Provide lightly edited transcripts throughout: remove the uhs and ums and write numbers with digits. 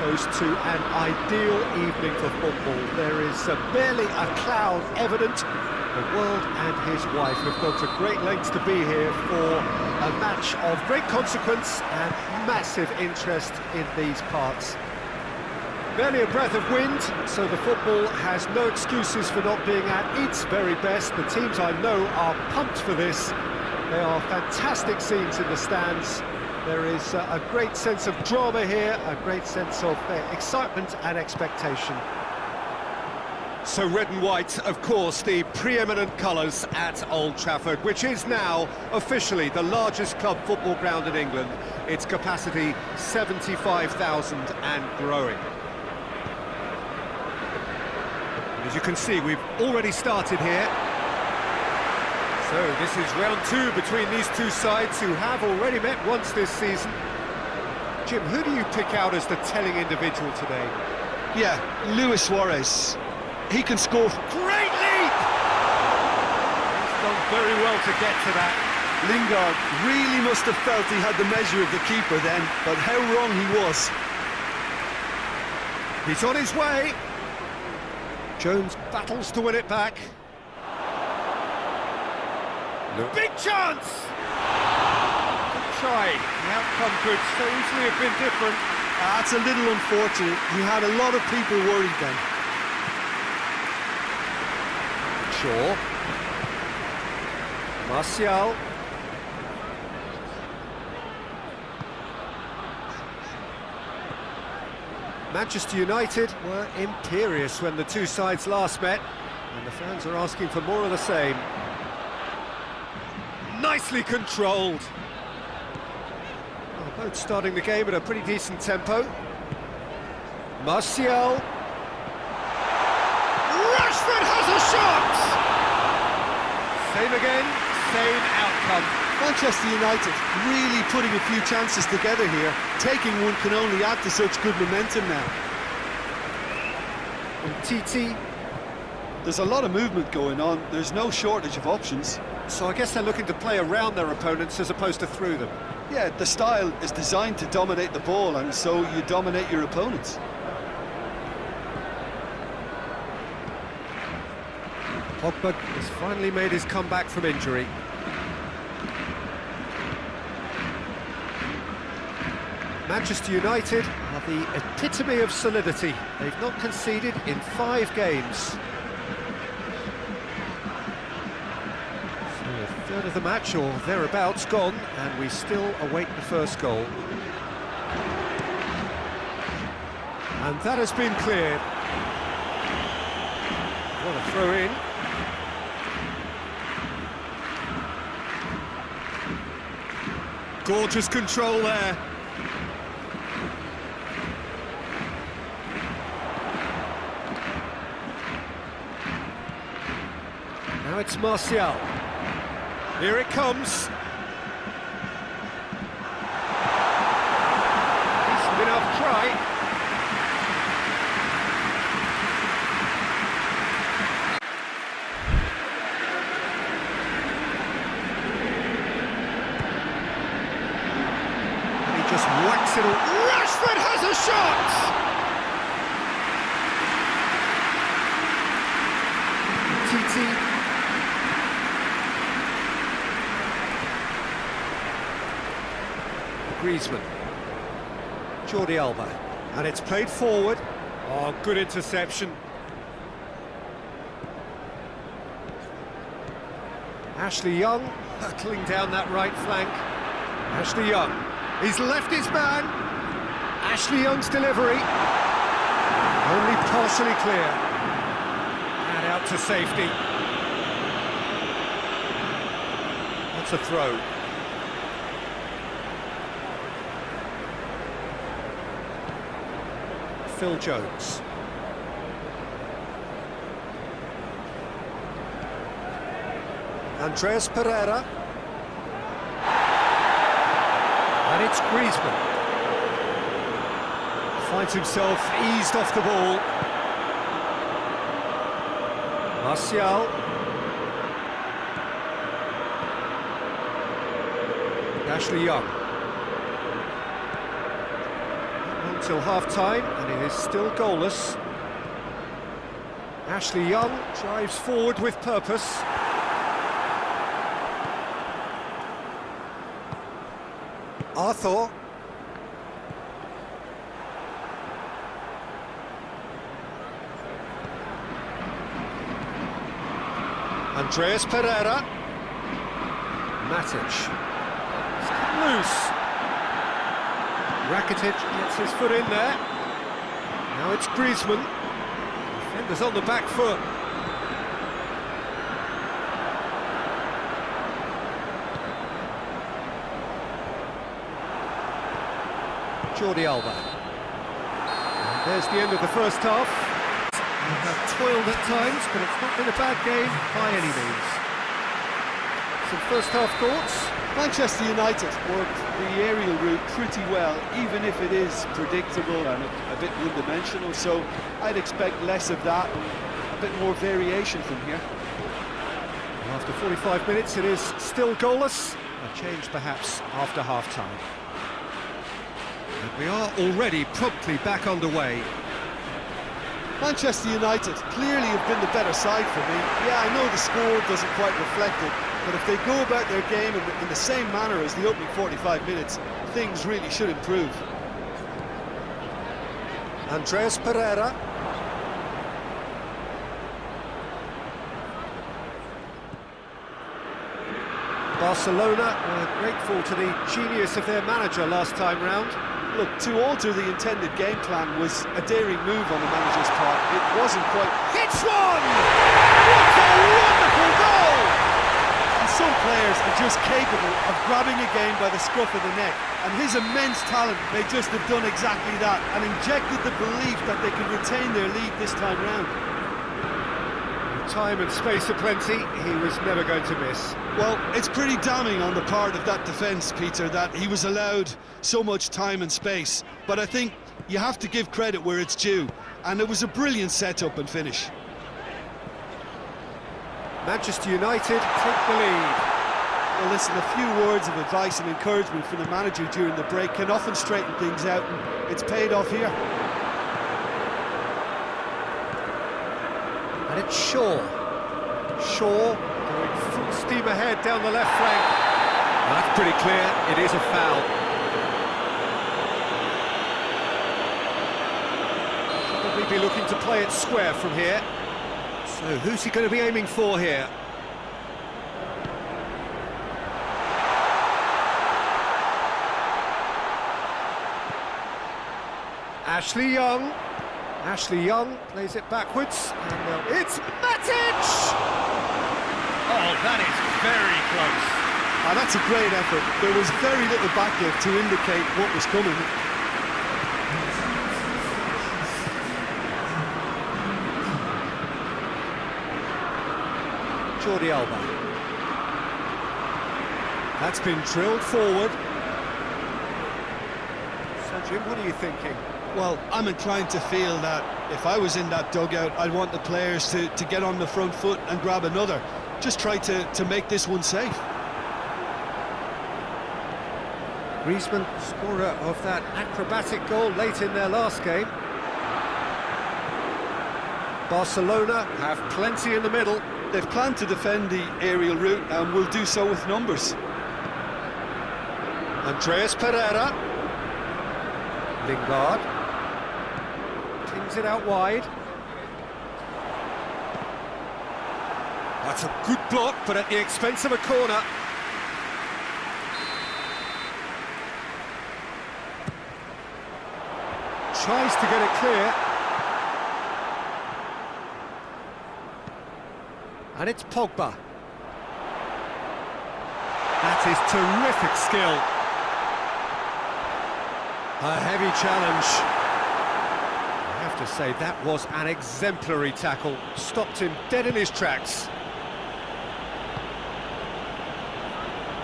Close to an ideal evening for football. There is barely a cloud evident. The world and his wife have gone to great lengths to be here for a match of great consequence and massive interest in these parts. Barely a breath of wind, so the football has no excuses for not being at its very best. The teams I know are pumped for this. They are fantastic scenes in the stands. There is a great sense of drama here, a great sense of excitement and expectation. So red and white, of course, the preeminent colours at Old Trafford, which is now officially the largest club football ground in England. Its capacity 75,000 and growing. And as you can see, we've already started here. So this is round two between these two sides who have already met once this season. Jim, who do you pick out as the telling individual today? Yeah, Luis Suarez. He can score. Great leap! He's done very well to get to that. Lingard really must have felt he had the measure of the keeper then, but how wrong he was. He's on his way. Jones battles to win it back. Big chance! Good try. The outcome could so easily have been different. That's a little unfortunate. He had a lot of people worried then. Shaw. Martial. Manchester United were imperious when the two sides last met, and the fans are asking for more of the same. Nicely controlled. Well, both starting the game at a pretty decent tempo. Martial. Rashford has a shot! Same again, same outcome. Manchester United really putting a few chances together here. Taking one can only add to such good momentum now. And TT. There's a lot of movement going on. There's no shortage of options. So I guess they're looking to play around their opponents as opposed to through them. Yeah, the style is designed to dominate the ball, and so you dominate your opponents. Pogba has finally made his comeback from injury. Manchester United are the epitome of solidity. They've not conceded in 5 games. So a third of the match, or thereabouts, gone, and we still await the first goal. And that has been cleared. What a throw in. Gorgeous control there. Now it's Martial. Here it comes. Decent enough try. Just whacks it all. Rashford has a shot! TT. Griezmann. Jordi Alba. And it's played forward. Oh, good interception. Ashley Young hurtling down that right flank. Ashley Young. He's left his man. Ashley Young's delivery. Only partially clear. And out to safety. That's a throw. Phil Jones. Andreas Pereira. And it's Griezmann. Finds himself eased off the ball. Martial. Ashley Young. That one till half-time, and it is still goalless. Ashley Young drives forward with purpose. Arthur. Andreas Pereira. Matic. It's come loose. Rakitic gets his foot in there. Now it's Griezmann. Defenders on the back foot. Jordi Alba. And there's the end of the first half. They have toiled at times, but it's not been a bad game by any means. Some first half thoughts? Manchester United worked the aerial route pretty well, even if it is predictable and a bit one-dimensional, so I'd expect less of that, a bit more variation from here. After 45 minutes it is still goalless, a change perhaps after half-time. And we are already promptly back underway. Manchester United clearly have been the better side for me. Yeah, I know the score doesn't quite reflect it, but if they go about their game in the same manner as the opening 45 minutes, things really should improve. Andreas Pereira. Barcelona were grateful to the genius of their manager last time round. Look, to alter the intended game plan was a daring move on the manager's part. It wasn't quite... Hits one! What a wonderful goal! And some players are just capable of grabbing a game by the scruff of the neck, and his immense talent may just have done exactly that and injected the belief that they can retain their lead this time round. Time and space aplenty, he was never going to miss. Well, it's pretty damning on the part of that defence, Peter, that he was allowed so much time and space. But I think you have to give credit where it's due, and it was a brilliant set-up and finish. Manchester United take the lead. Well, listen, a few words of advice and encouragement from the manager during the break can often straighten things out, and it's paid off here. And it's Shaw. Shaw going full steam ahead down the left flank. Well, that's pretty clear, it is a foul. Probably be looking to play it square from here. So who's he going to be aiming for here? Ashley Young. Ashley Young plays it backwards, and it's Matic! Oh, that is very close. Ah, that's a great effort. There was very little backlift to indicate what was coming. Jordi Alba. That's been drilled forward. So, Jim, what are you thinking? Well, I'm inclined to feel that if I was in that dugout, I'd want the players to get on the front foot and grab another. Just try to make this one safe. Griezmann, scorer of that acrobatic goal late in their last game. Barcelona have plenty in the middle. They've planned to defend the aerial route and will do so with numbers. Andreas Pereira. Lingard. Tings it out wide. That's a good block, but at the expense of a corner. Tries to get it clear. And it's Pogba. That is terrific skill. A heavy challenge. I have to say, that was an exemplary tackle. Stopped him dead in his tracks.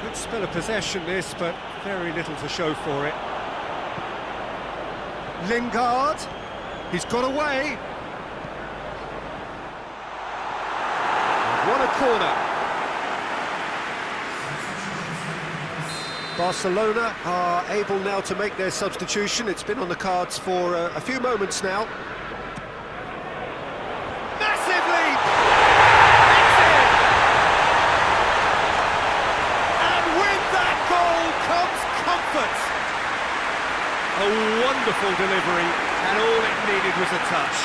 Good spell of possession this, but very little to show for it. Lingard. He's got away. What a corner. Barcelona are able now to make their substitution. It's been on the cards for a few moments now. Massive leap! It's in! And with that goal comes comfort. A wonderful delivery, and all it needed was a touch.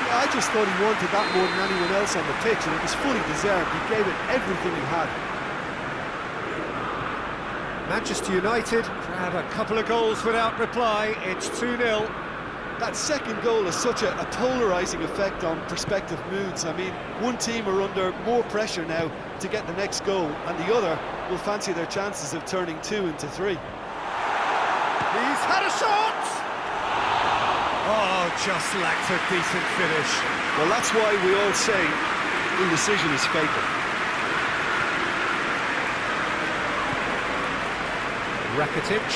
I just thought he wanted that more than anyone else on the pitch, and it was fully deserved. He gave it everything he had. Manchester United grab a couple of goals without reply. It's 2-0. That second goal has such a polarising effect on prospective moods. I mean, one team are under more pressure now to get the next goal, and the other will fancy their chances of turning 2 into 3. He's had a shot! Oh, just lacked a decent finish. Well, that's why we all say indecision is fatal. Rakitic.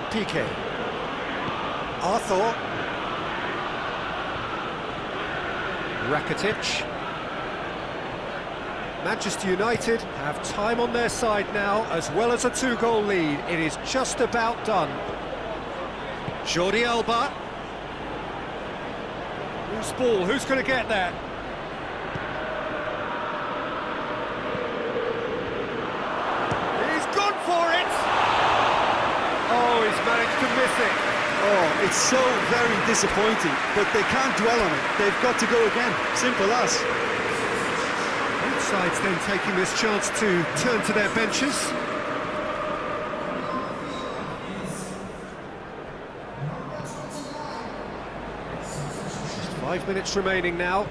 PK. Arthur. Rakitic. Manchester United have time on their side now, as well as a 2-goal lead. It is just about done. Jordi Alba. Who's ball? Who's going to get that? He's gone for it! Oh, he's managed to miss it. Oh, it's so very disappointing, but they can't dwell on it. They've got to go again. Simple as. Both sides then taking this chance to turn to their benches. Just 5 minutes remaining now.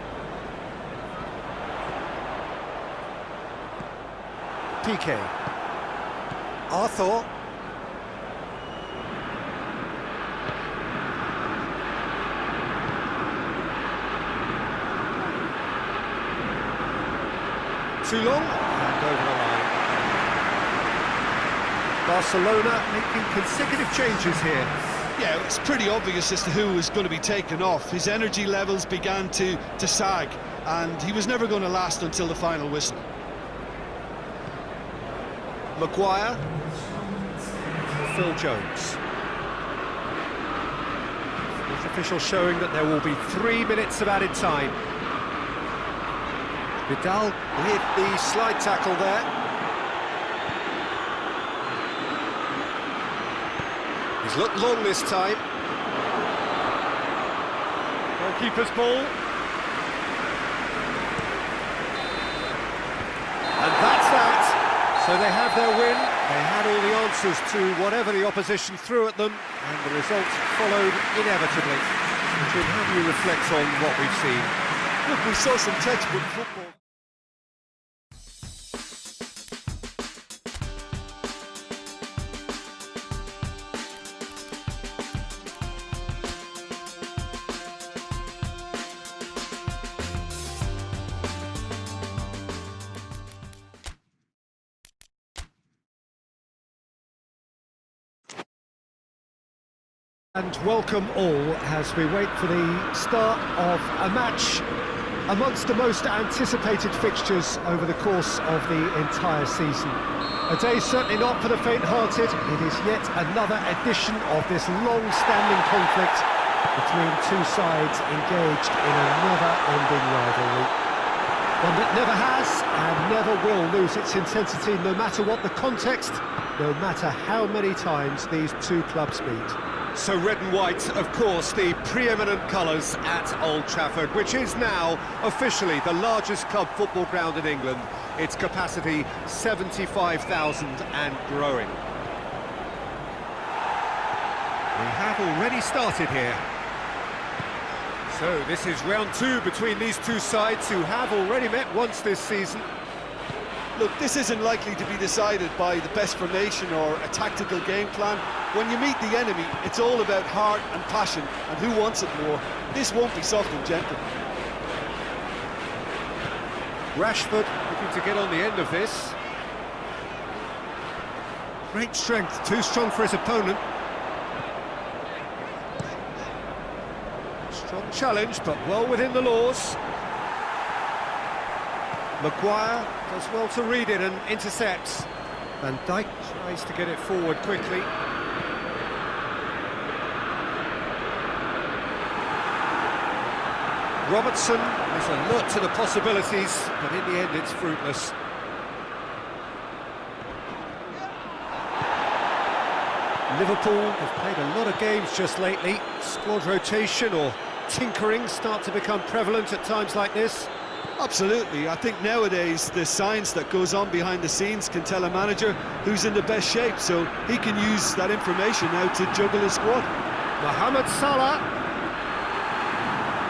PK. Arthur. Too long, and over the line. Barcelona making consecutive changes here. Yeah, it's pretty obvious as to who was going to be taken off. His energy levels began to sag, and he was never going to last until the final whistle. Maguire. Phil Jones. This official showing that there will be 3 minutes of added time. Vidal hit the slide tackle there. He's looked long this time. Goalkeeper's ball. And that's that. So they have their win. They had all the answers to whatever the opposition threw at them, and the results followed inevitably. Jim, how do you reflect on what we've seen? Look, we saw some textbook football. And welcome all as we wait for the start of a match amongst the most anticipated fixtures over the course of the entire season. A day certainly not for the faint-hearted. It is yet another edition of this long-standing conflict between two sides engaged in a never-ending rivalry. One that never has and never will lose its intensity, no matter what the context, no matter how many times these two clubs meet. So red and white, of course, the preeminent colours at Old Trafford, which is now officially the largest club football ground in England. Its capacity 75,000 and growing. We have already started here. So this is round two between these two sides who have already met once this season. Look, this isn't likely to be decided by the best formation or a tactical game plan. When you meet the enemy, it's all about heart and passion and who wants it more. This won't be soft and gentle. Rashford looking to get on the end of this. Great strength, too strong for his opponent. Strong challenge, but well within the laws. Maguire does well to read it and intercepts. Van Dijk tries to get it forward quickly. Robertson is alert to the possibilities, but in the end it's fruitless. Liverpool have played a lot of games just lately. Squad rotation or tinkering start to become prevalent at times like this. Absolutely. I think nowadays the science that goes on behind the scenes can tell a manager who's in the best shape, so he can use that information now to juggle his squad. Mohamed Salah.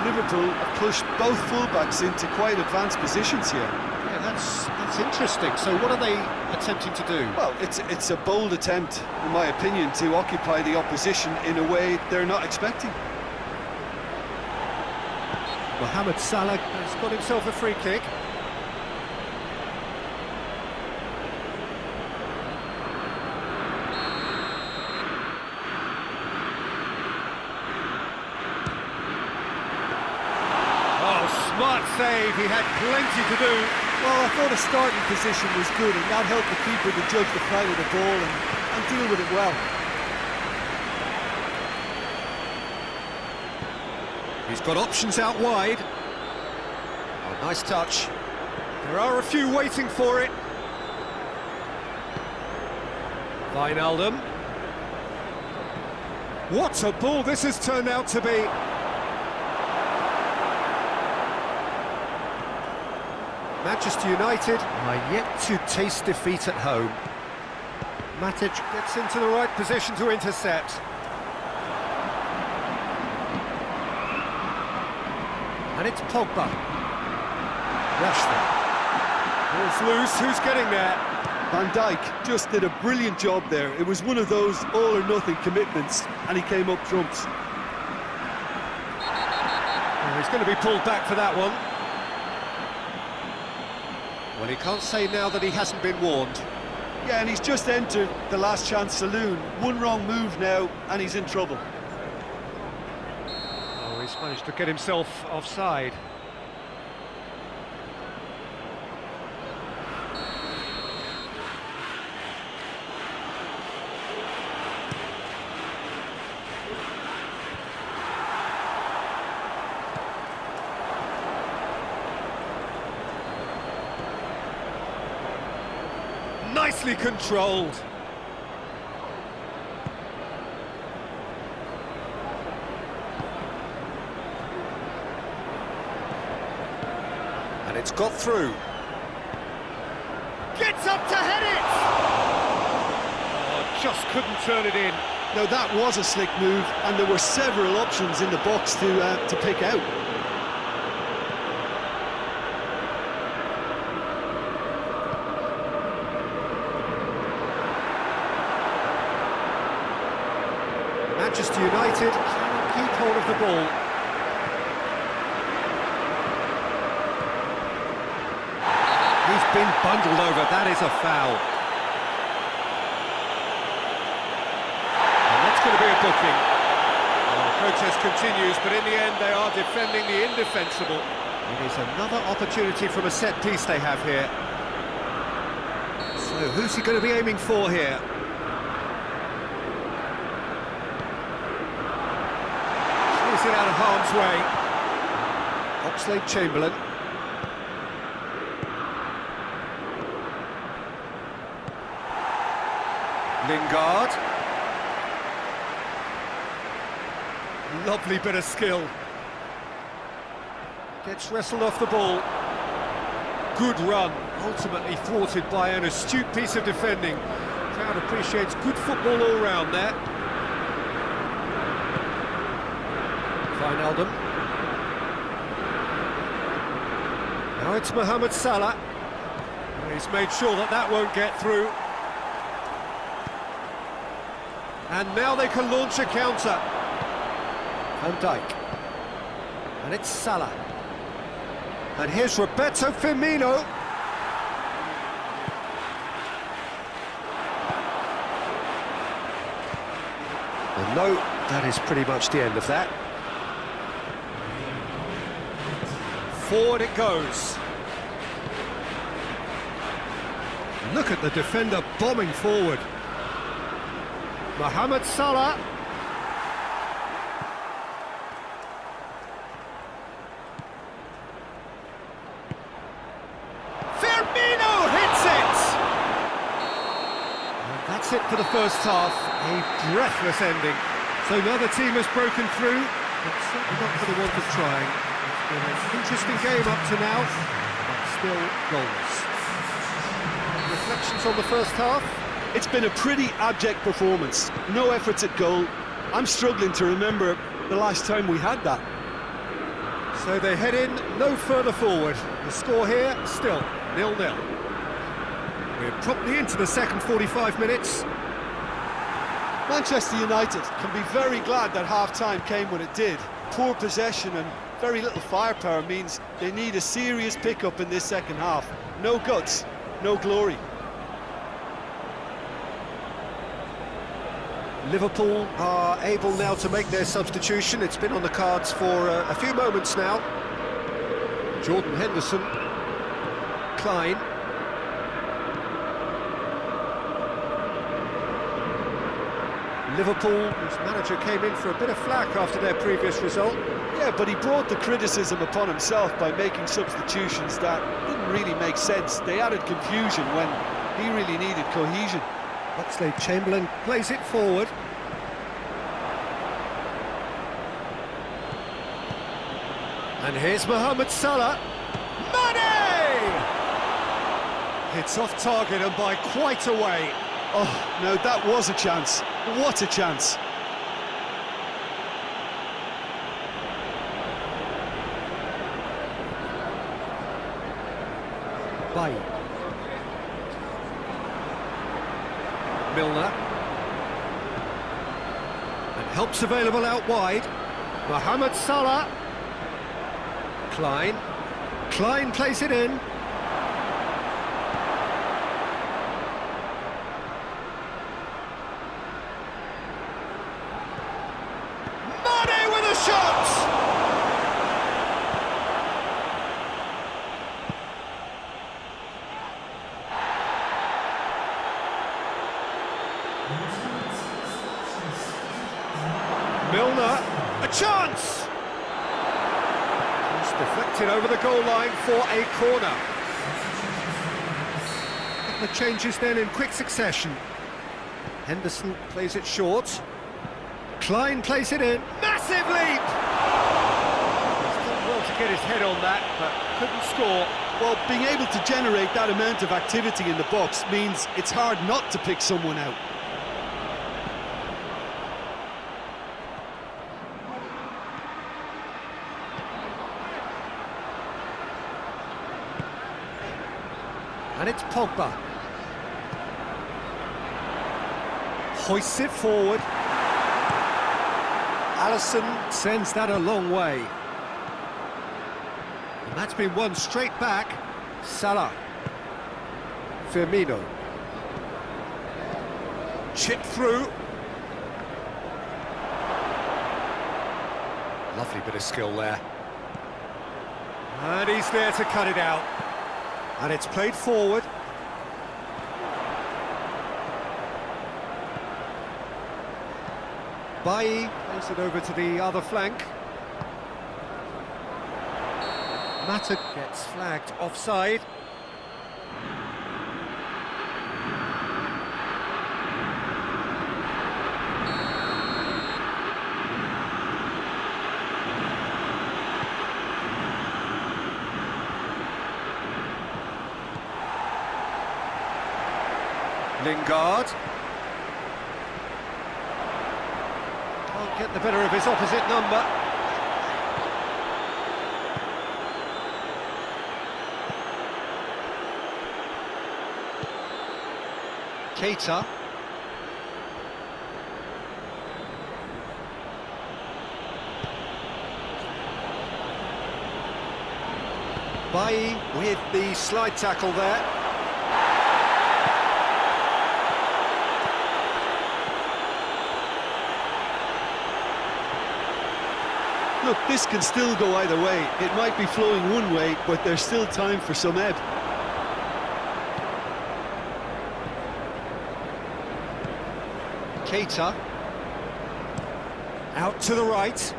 Liverpool have pushed both fullbacks into quite advanced positions here. Yeah, that's interesting. So what are they attempting to do? Well, it's a bold attempt, in my opinion, to occupy the opposition in a way they're not expecting. Mohamed Salah has got himself a free kick. Oh, smart save, he had plenty to do. Well, I thought the starting position was good, and that helped the keeper to judge the flight of the ball and deal with it well. He's got options out wide. Oh, nice touch. There are a few waiting for it. Wijnaldum. What a ball this has turned out to be. Manchester United are yet to taste defeat at home. Matic gets into the right position to intercept. And it's Pogba. Rashford. Ball's loose, who's getting there? Van Dijk just did a brilliant job there. It was one of those all-or-nothing commitments, and he came up trumps. Oh, he's going to be pulled back for that one. Well, he can't say now that he hasn't been warned. Yeah, and he's just entered the last chance saloon. One wrong move now, and he's in trouble. Oh, he's managed to get himself offside. Nicely controlled. And it's got through. Gets up to head it! Oh, just couldn't turn it in. Now that was a slick move, and there were several options in the box to pick out. Manchester United cannot keep hold of the ball. He's been bundled over, that is a foul. And that's going to be a booking. Well, the protest continues, but in the end they are defending the indefensible. It is another opportunity from a set piece they have here. So who's he going to be aiming for here? It out of harm's way. Oxlade-Chamberlain. Lingard. Lovely bit of skill. Gets wrestled off the ball. Good run, ultimately thwarted by an astute piece of defending. Crowd appreciates good football all round there. Wijnaldum. Now it's Mohamed Salah. He's made sure that that won't get through. And now they can launch a counter. Van Dijk. And it's Salah. And here's Roberto Firmino. And no, that is pretty much the end of that. Forward it goes. Look at the defender bombing forward. Mohamed Salah. Firmino hits it! And that's it for the first half. A breathless ending. So neither team has broken through, but certainly not for the want of trying. It's been an interesting game up to now, but still goalless. Reflections on the first half? It's been a pretty abject performance. No efforts at goal. I'm struggling to remember the last time we had that. So they head in no further forward. The score here, still 0-0. We're promptly into the second 45 minutes. Manchester United can be very glad that half-time came when it did. Poor possession and very little firepower means they need a serious pickup in this second half. No guts, no glory. Liverpool are able now to make their substitution. It's been on the cards for a few moments now. Jordan Henderson, Klein. Liverpool, whose manager came in for a bit of flack after their previous result. Yeah, but he brought the criticism upon himself by making substitutions that didn't really make sense. They added confusion when he really needed cohesion. Oxlade-Chamberlain plays it forward. And here's Mohamed Salah. Mane! It's off target and by quite a way. Oh, no, that was a chance. What a chance. Bailly. Milner. And help's available out wide. Mohamed Salah. Klein. Klein plays it in. Mane with a shot! Milner, a chance! It's deflected over the goal line for a corner. The changes then in quick succession. Henderson plays it short. Klein plays it in. Massive leap! He's done well to get his head on that, but couldn't score. Well, being able to generate that amount of activity in the box means it's hard not to pick someone out. And it's Pogba. Hoists it forward. Alisson sends that a long way. And that's been won straight back. Salah. Firmino. Chip through. Lovely bit of skill there. And he's there to cut it out. And it's played forward. Bailly plays it over to the other flank. Mata gets flagged offside. Lingard. Can't get the better of his opposite number. Keita. Bailly with the slide tackle there. Look, this can still go either way. It might be flowing one way, but there's still time for some ebb. Keita. Out to the right.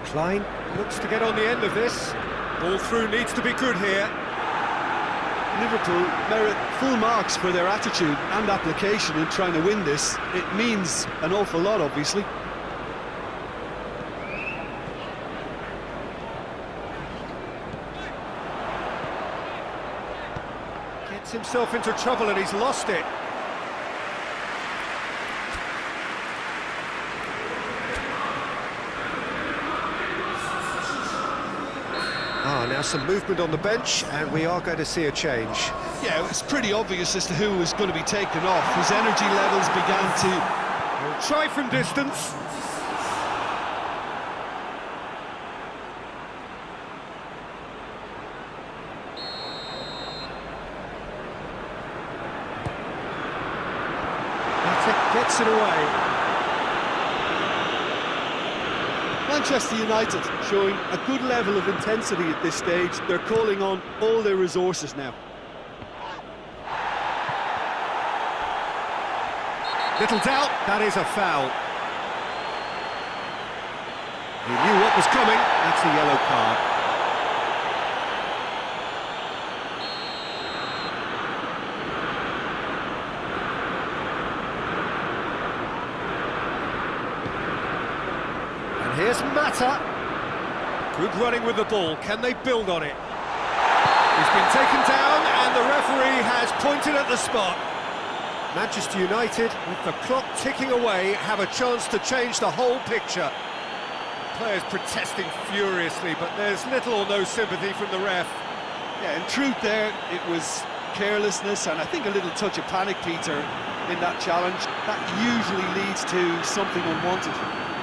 Klein looks to get on the end of this. Ball through needs to be good here. Liverpool merit full marks for their attitude and application in trying to win this. It means an awful lot, obviously. Gets himself into trouble and he's lost it. Now some movement on the bench, and we are going to see a change. Yeah, it's pretty obvious as to who was going to be taken off. His energy levels began to... He'll try from distance. Gets it away. Manchester United showing a good level of intensity at this stage. They're calling on all their resources now. Little doubt, that is a foul. He knew what was coming, that's a yellow card. Here's Mata. Good running with the ball. Can they build on it? He's been taken down and the referee has pointed at the spot. Manchester United, with the clock ticking away, have a chance to change the whole picture. Players protesting furiously, but there's little or no sympathy from the ref. Yeah, in truth there, it was carelessness and I think a little touch of panic, Peter, in that challenge. That usually leads to something unwanted.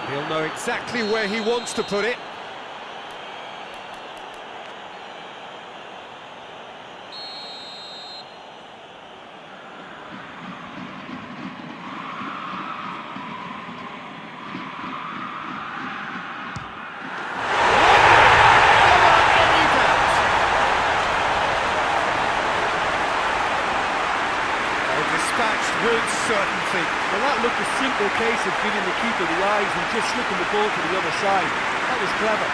He'll know exactly where he wants to put it. With certainty. Well, that looked a simple case of giving the keeper the eyes and just slipping the ball to the other side. That was clever.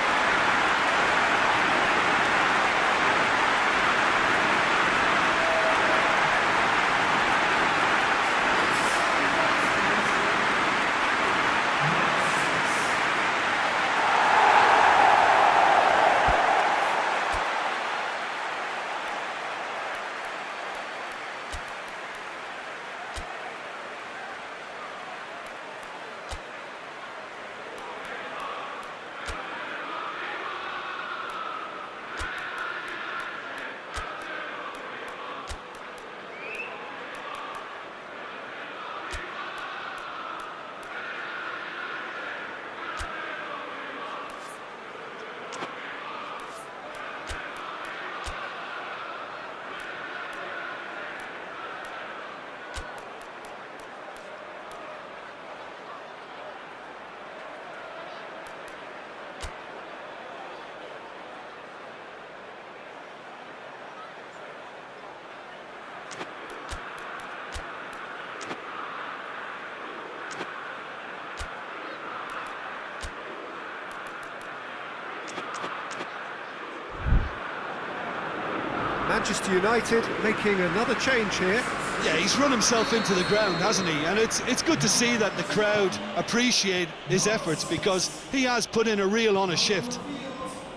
Manchester United making another change here. Yeah, he's run himself into the ground, hasn't he? And it's good to see that the crowd appreciate his efforts because he has put in a real honest shift.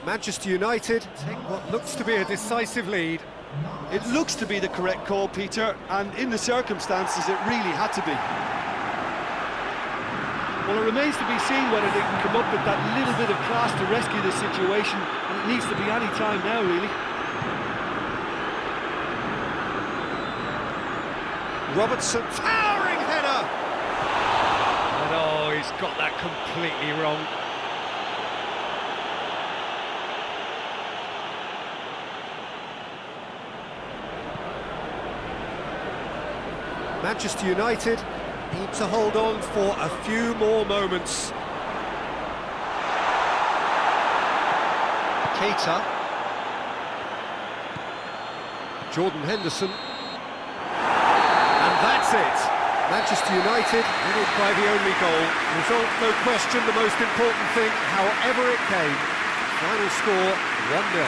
Manchester United take what looks to be a decisive lead. It looks to be the correct call, Peter, and in the circumstances it really had to be. Well, it remains to be seen whether they can come up with that little bit of class to rescue this situation, and it needs to be any time now, really. Robertson, towering header! And oh, he's got that completely wrong. Manchester United need to hold on for a few more moments. Keita. Jordan Henderson. And that's it. Manchester United riddled by the only goal. Result, no question, the most important thing, however it came. Final score, 1-0.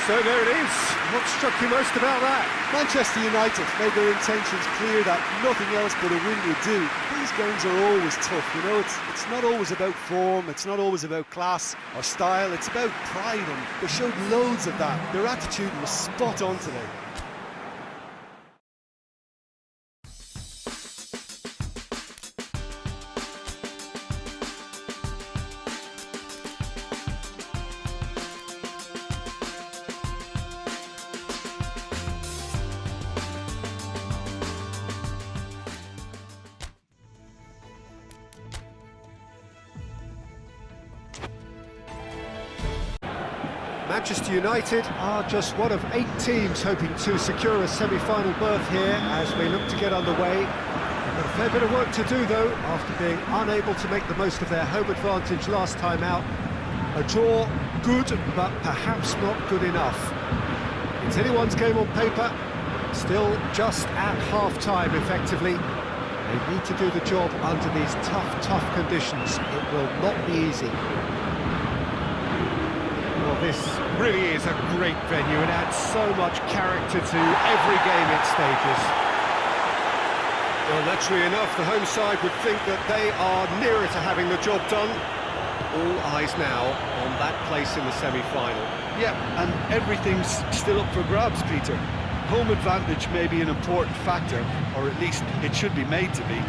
So there it is. What struck you most about that? Manchester United made their intentions clear that nothing else but a win would do. These games are always tough, you know, it's not always about form, it's not always about class or style, it's about pride, and they showed loads of that. Their attitude was spot on today. Manchester United are just one of 8 teams hoping to secure a semi-final berth here as they look to get underway. Got a fair bit of work to do though, after being unable to make the most of their home advantage last time out. A draw, good, but perhaps not good enough. It's anyone's game on paper, still just at half-time effectively. They need to do the job under these tough conditions. It will not be easy. Well, this really is a great venue. It adds so much character to every game it stages. Well, naturally enough, the home side would think that they are nearer to having the job done. All eyes now on that place in the semi-final. Yeah, and everything's still up for grabs, Peter. Home advantage may be an important factor, or at least it should be made to be.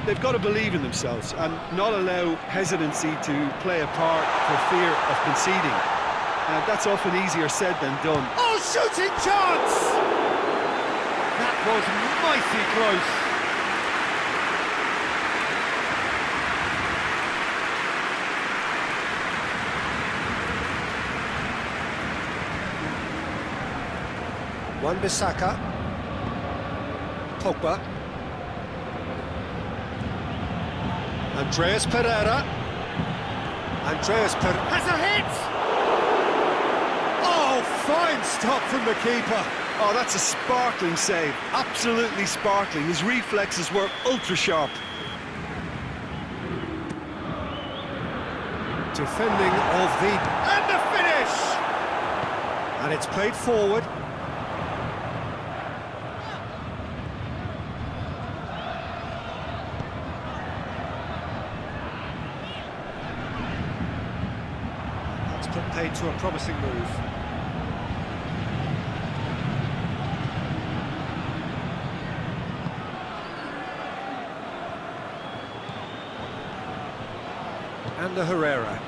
They've got to believe in themselves and not allow hesitancy to play a part for fear of conceding. That's often easier said than done. Oh, shooting chance! That was mighty close. Wan-Bissaka. Pogba. Andreas Pereira. Andreas Pereira has a hit! Oh, fine stop from the keeper. Oh, that's a sparkling save. Absolutely sparkling. His reflexes were ultra-sharp. Defending of the... and the finish! And it's played forward. Paid to a promising move. And the Herrera.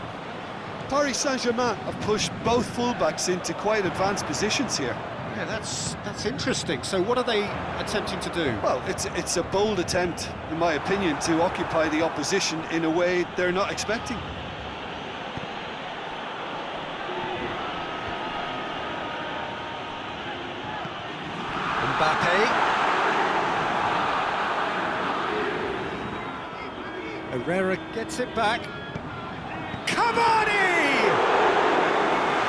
Paris Saint-Germain have pushed both fullbacks into quite advanced positions here. Yeah, that's interesting. So what are they attempting to do? Well, it's a bold attempt, in my opinion, to occupy the opposition in a way they're not expecting. Herrera gets it back. Cavani!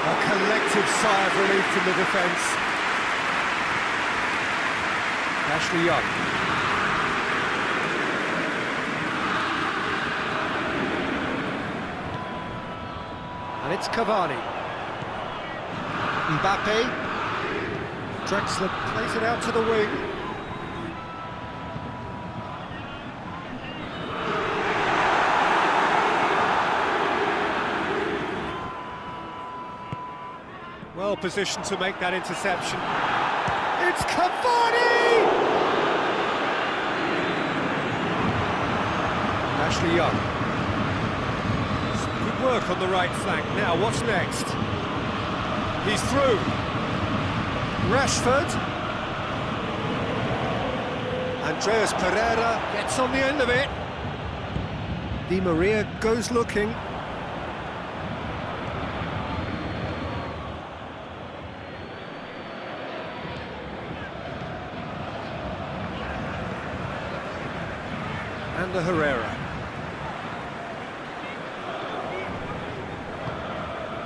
A collective sigh of relief from the defence. Ashley Young. And it's Cavani. Mbappe. Drexler plays it out to the wing. Well positioned to make that interception. It's Cavani! Ashley Young. Some good work on the right flank. Now, what's next? He's through. Rashford. Andreas Pereira gets on the end of it. Di Maria goes looking. And the Herrera.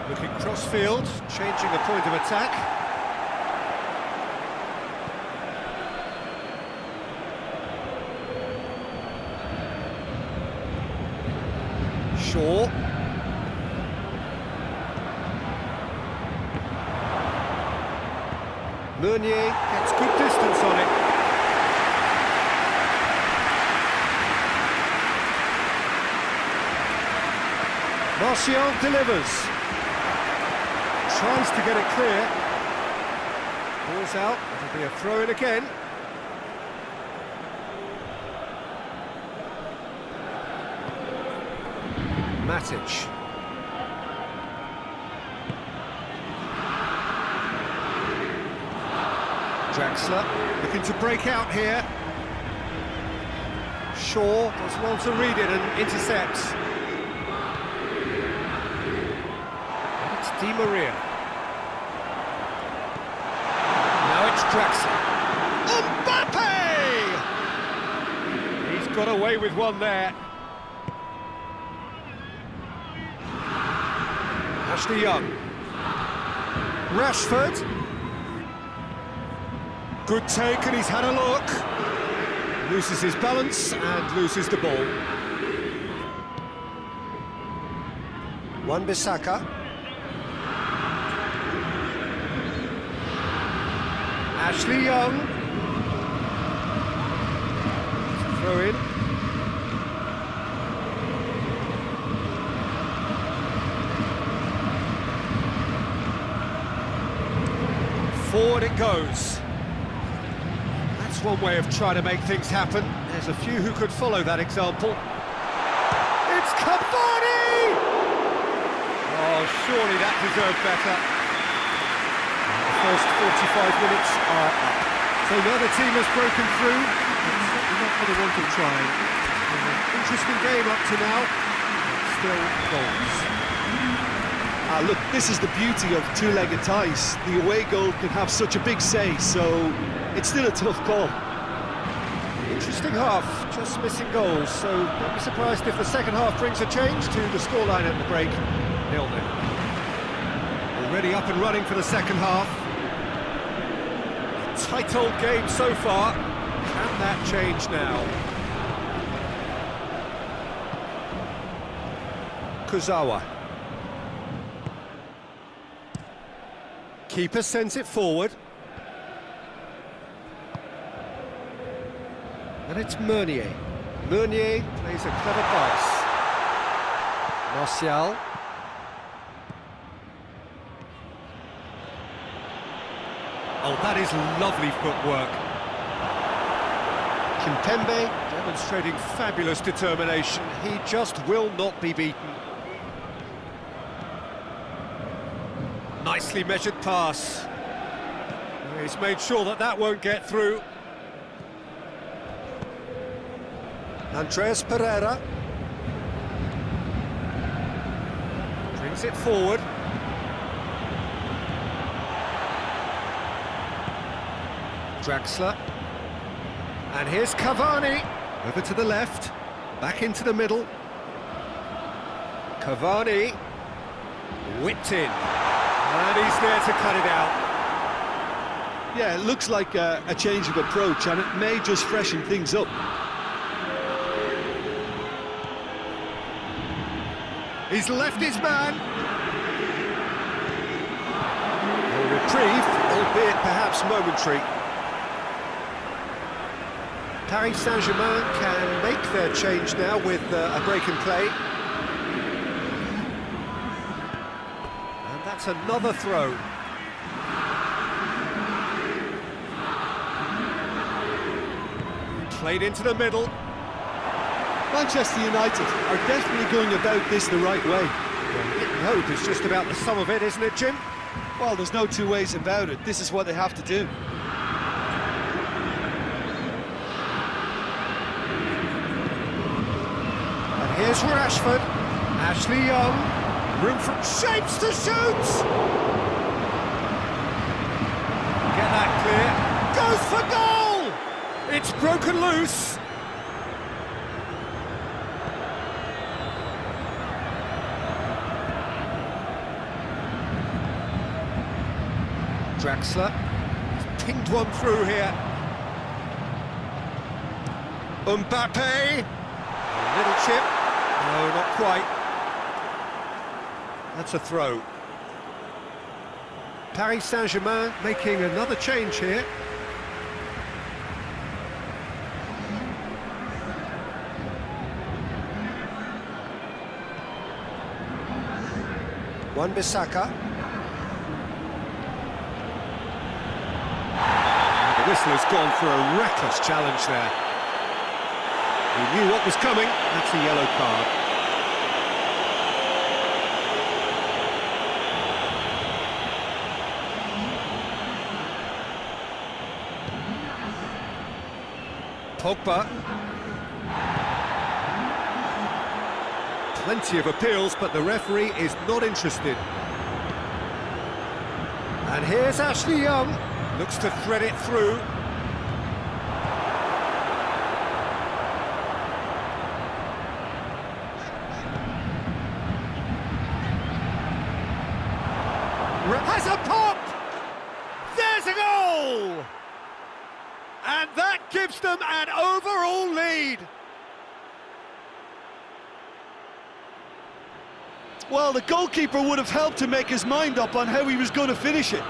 Looking cross-field, changing the point of attack. Shaw. Meunier gets good distance on it. Martial delivers. Tries to get it clear. Ball's out, it'll be a throw-in again. Matic. Draxler looking to break out here. Shaw does well to read it and intercepts. It's Di Maria. Now it's Draxler. Mbappe! He's got away with one there. Ashley Young. Rashford. Good take, and he's had a look. Loses his balance and loses the ball. Wan-Bissaka. Ashley Young. Throw in. Forward it goes. That's one way of trying to make things happen. There's a few who could follow that example. It's Cavani! Oh, surely that deserved better. The first 45 minutes are up. So now the team has broken through. It's certainly not going to want to try. Interesting game up to now. Still goals. Look, this is the beauty of two-legged ties. The away goal can have such a big say, so it's still a tough call. Interesting half, just missing goals, so don't be surprised if the second half brings a change to the scoreline at the break. 0-0. Already up and running for the second half. A tight old game so far. Can that change now? Kurzawa. Keeper sends it forward. And it's Meunier. Meunier plays a clever pass. Martial. Oh, that is lovely footwork. Kimpembe demonstrating fabulous determination. He just will not be beaten. Nicely measured pass. He's made sure that that won't get through. Andreas Pereira brings it forward. Draxler. And here's Cavani. Over to the left. Back into the middle. Cavani. Whipped in. And he's there to cut it out. Yeah, it looks like a change of approach, and it may just freshen things up. He's left his man. A reprieve, albeit perhaps momentary. Paris Saint-Germain can make their change now with a break in play. And that's another throw. Played into the middle. Manchester United are definitely going about this the right way. Well, hit and hope is just about the sum of it, isn't it, Jim? Well, there's no two ways about it. This is what they have to do. And here's Rashford. Ashley Young. Room for shapes to shoot! Get that clear. Goes for goal! It's broken loose. Draxler. He's pinged one through here. Mbappe. A little chip. No, not quite. That's a throw. Paris Saint-Germain making another change here. Wan-Bissaka. The whistle has gone for a reckless challenge there. He knew what was coming. That's a yellow card. Pogba. Plenty of appeals, but the referee is not interested. And here's Ashley Young. Looks to thread it through. Has a pop! There's a goal! And that gives them an overall lead. Well, the goalkeeper would have helped to make his mind up on how he was going to finish it.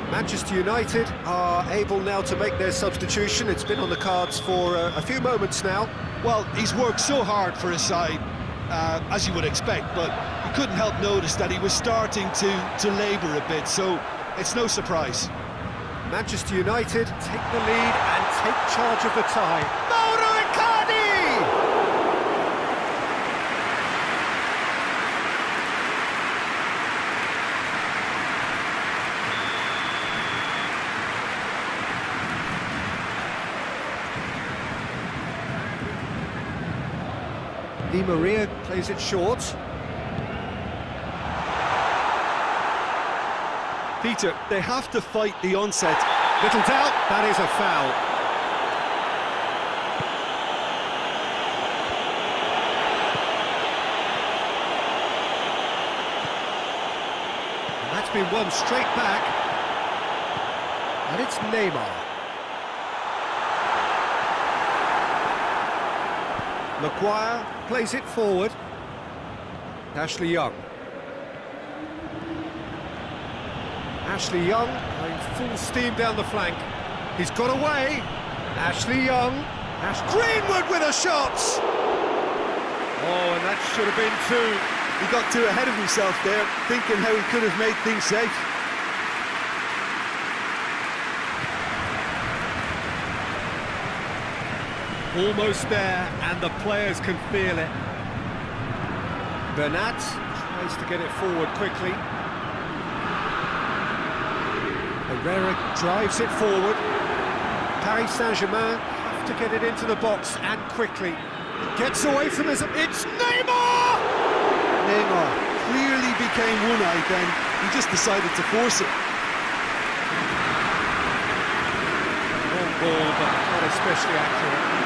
Manchester United are able now to make their substitution. It's been on the cards for a few moments now. Well, he's worked so hard for his side, as you would expect, but you couldn't help notice that he was starting to labour a bit, so it's no surprise. Manchester United take the lead and take charge of the tie. Mauro Icardi! Di Maria plays it short. Peter, they have to fight the onset. Little doubt, that is a foul. And that's been won straight back. And it's Neymar. Maguire plays it forward. Ashley Young. Ashley Young going full steam down the flank. He's got away. Ashley Young. Greenwood with a shot! Oh, and that should have been two. He got too ahead of himself there, thinking how he could have made things safe. Almost there, and the players can feel it. Bernat tries to get it forward quickly. Herrera drives it forward. Paris Saint-Germain have to get it into the box, and quickly. Gets away from his... It's Neymar! Neymar clearly became one-eyed then. He just decided to force it. Long ball, but not especially accurate.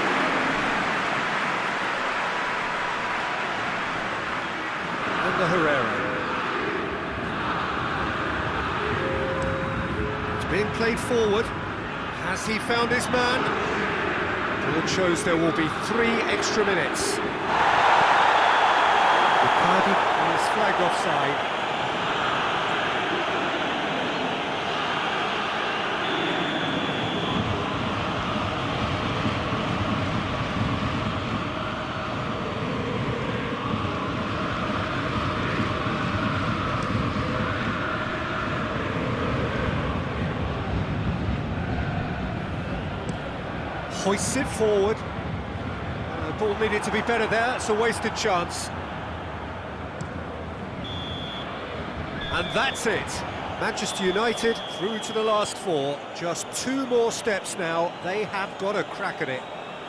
Herrera. It's being played forward. Has he found his man? It shows there will be 3 extra minutes. Icardi is flagged offside. Hoists it forward. The ball needed to be better there. It's a wasted chance. And that's it. Manchester United through to the last four. Just 2 more steps now. They have got a crack at it.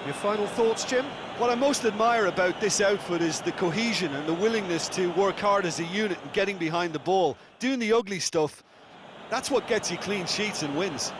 Your final thoughts, Jim? What I most admire about this outfit is the cohesion and the willingness to work hard as a unit and getting behind the ball. Doing the ugly stuff, that's what gets you clean sheets and wins.